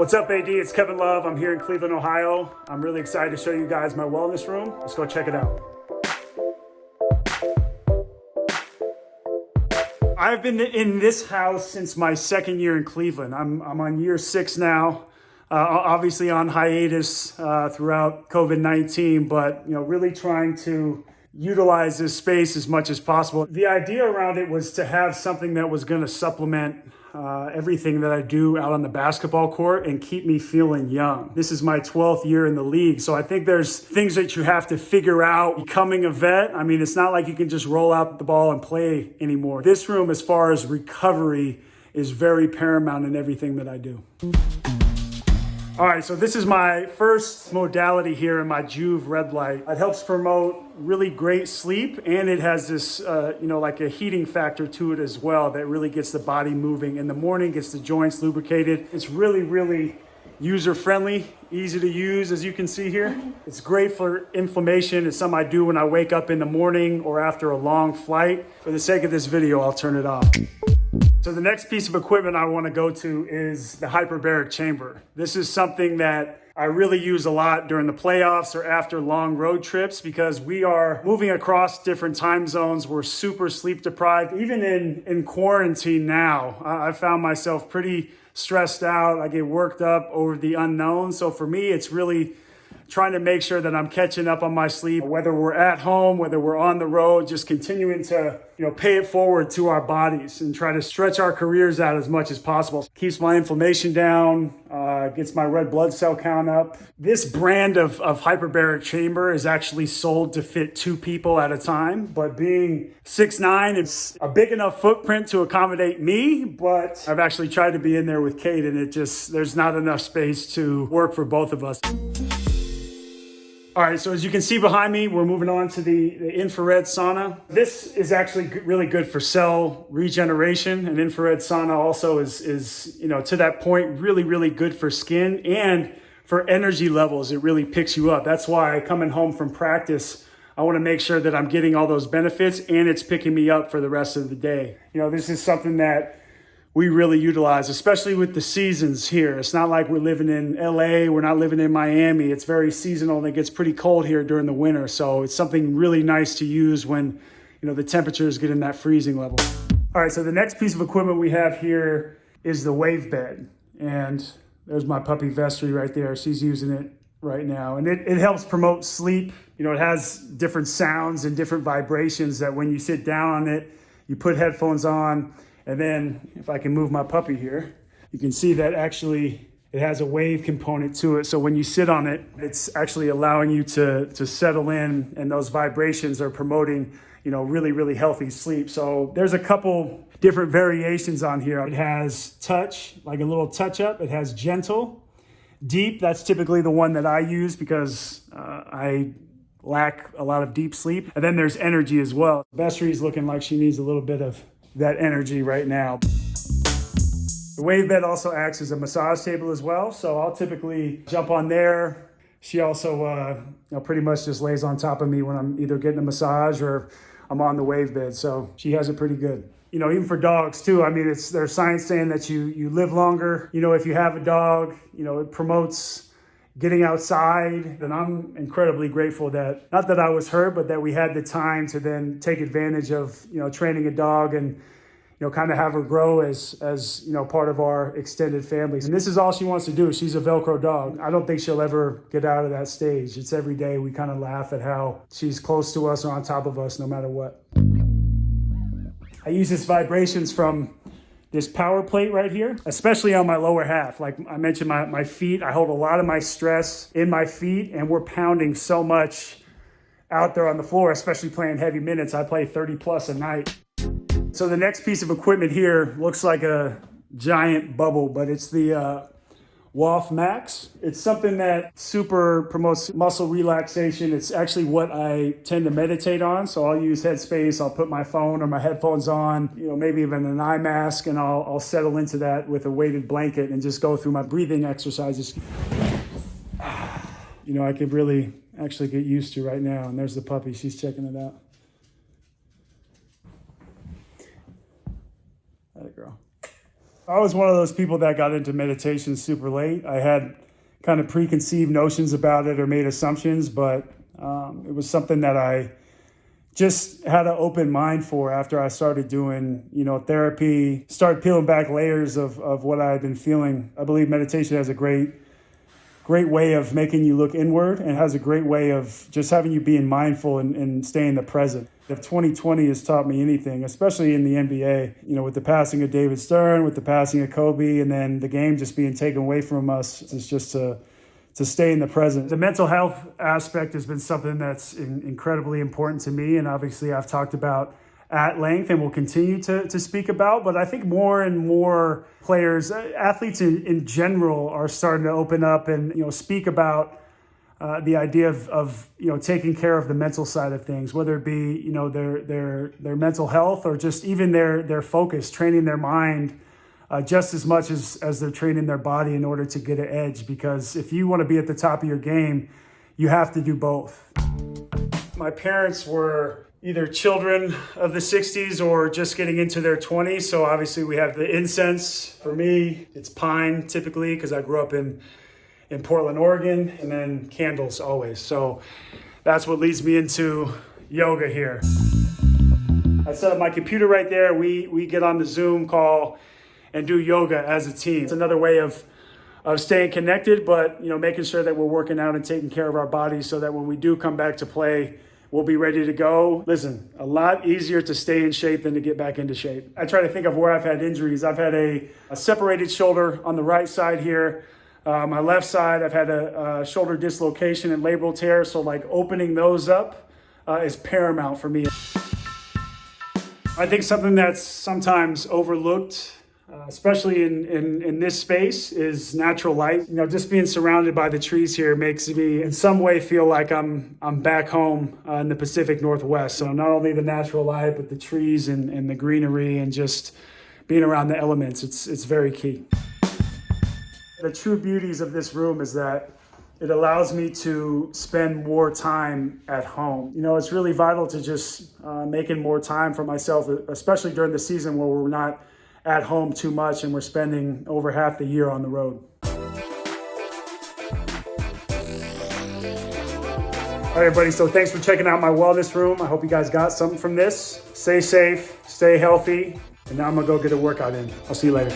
What's up, AD? It's Kevin Love. I'm here in Cleveland, Ohio. I'm really excited to show you guys my wellness room. Let's go check it out. I've been in this house since my second year in Cleveland. I'm on year 6 now. Obviously on hiatus throughout COVID-19, but really trying to utilize this space as much as possible. The idea around it was to have something that was going to supplement everything that I do out on the basketball court and keep me feeling young. This is my 12th year in the league, so I think there's things that you have to figure out becoming a vet. I mean, it's not like you can just roll out the ball and play anymore. This room, as far as recovery, is very paramount in everything that I do. All right, so this is my first modality here in my Juve red light. It helps promote really great sleep, and it has this, like a heating factor to it as well that really gets the body moving in the morning, gets the joints lubricated. It's really, really user-friendly, easy to use, as you can see here. It's great for inflammation. It's something I do when I wake up in the morning or after a long flight. For the sake of this video, I'll turn it off. So the next piece of equipment I want to go to is the hyperbaric chamber. This is something that I really use a lot during the playoffs or after long road trips because we are moving across different time zones. We're super sleep deprived. Even in quarantine now, I found myself pretty stressed out. I get worked up over the unknown. So for me, it's really trying to make sure that I'm catching up on my sleep, whether we're at home, whether we're on the road, just continuing to, pay it forward to our bodies and try to stretch our careers out as much as possible. Keeps my inflammation down, gets my red blood cell count up. This brand of hyperbaric chamber is actually sold to fit 2 people at a time, but being 6'9", it's a big enough footprint to accommodate me, but I've actually tried to be in there with Kate and there's not enough space to work for both of us. All right, so as you can see behind me, we're moving on to the infrared sauna. This is actually really good for cell regeneration. An infrared sauna also is to that point, really, really good for skin and for energy levels. It really picks you up. That's why coming home from practice, I want to make sure that I'm getting all those benefits and it's picking me up for the rest of the day. This is something that we really utilize, especially with the seasons here. It's not like we're living in LA, we're not living in Miami. It's very seasonal and it gets pretty cold here during the winter. So it's something really nice to use when, the temperatures get in that freezing level. All right, so the next piece of equipment we have here is the wave bed. And there's my puppy Vestry right there. She's using it right now. And it helps promote sleep. It has different sounds and different vibrations that when you sit down on it, you put headphones on. And then if I can move my puppy here, you can see that actually it has a wave component to it. So when you sit on it, it's actually allowing you to settle in, and those vibrations are promoting, really, really healthy sleep. So there's a couple different variations on here. It has touch, like a little touch up. It has gentle, deep. That's typically the one that I use because I lack a lot of deep sleep. And then there's energy as well. Vestry's looking like she needs a little bit of that energy right now. The wave bed also acts as a massage table as well. So I'll typically jump on there. She also, pretty much just lays on top of me when I'm either getting a massage or I'm on the wave bed. So she has it pretty good. Even for dogs too. I mean, there's science saying that you live longer. If you have a dog, it promotes getting outside. And I'm incredibly grateful that, not that I was hurt, but that we had the time to then take advantage of, training a dog and, kind of have her grow as part of our extended family. And this is all she wants to do. She's a Velcro dog. I don't think she'll ever get out of that stage. It's every day we kind of laugh at how she's close to us or on top of us no matter what. I use this vibrations from this power plate right here, especially on my lower half. Like I mentioned, my feet, I hold a lot of my stress in my feet, and we're pounding so much out there on the floor, especially playing heavy minutes. I play 30 plus a night. So the next piece of equipment here looks like a giant bubble, but it's the WAF Max. It's something that super promotes muscle relaxation. It's actually what I tend to meditate on. So I'll use Headspace. I'll put my phone or my headphones on, maybe even an eye mask, and I'll settle into that with a weighted blanket and just go through my breathing exercises. I could really actually get used to right now. And there's the puppy. She's checking it out. That girl. I was one of those people that got into meditation super late. I had kind of preconceived notions about it or made assumptions, but it was something that I just had an open mind for after I started doing, therapy, started peeling back layers of what I had been feeling. I believe meditation has a great way of making you look inward, and has a great way of just having you being mindful and staying in the present. If 2020 has taught me anything, especially in the NBA, with the passing of David Stern, with the passing of Kobe, and then the game just being taken away from us, it's just to stay in the present. The mental health aspect has been something that's incredibly important to me, and obviously I've talked about at length and will continue to speak about. But I think more and more players, athletes in general, are starting to open up and speak about the idea of taking care of the mental side of things, whether it be their mental health or just even their focus, training their mind just as much as they're training their body in order to get an edge. Because if you want to be at the top of your game, you have to do both. My parents were either children of the 60s or just getting into their 20s. So obviously we have the incense. For me, it's pine typically, because I grew up in Portland, Oregon, and then candles always. So that's what leads me into yoga here. I set up my computer right there. We get on the Zoom call and do yoga as a team. It's another way of staying connected, but making sure that we're working out and taking care of our bodies so that when we do come back to play, we'll be ready to go. Listen, a lot easier to stay in shape than to get back into shape. I try to think of where I've had injuries. I've had a separated shoulder on the right side here. My left side, I've had a shoulder dislocation and labral tear. So opening those up is paramount for me. I think something that's sometimes overlooked, especially in this space, is natural light. Just being surrounded by the trees here makes me in some way feel like I'm back home in the Pacific Northwest. So not only the natural light, but the trees and the greenery and just being around the elements, it's very key. The true beauties of this room is that it allows me to spend more time at home. It's really vital to just making more time for myself, especially during the season where we're not at home too much and we're spending over half the year on the road. All right, everybody, so thanks for checking out my wellness room. I hope you guys got something from this. Stay safe, stay healthy, and now I'm gonna go get a workout in. I'll see you later.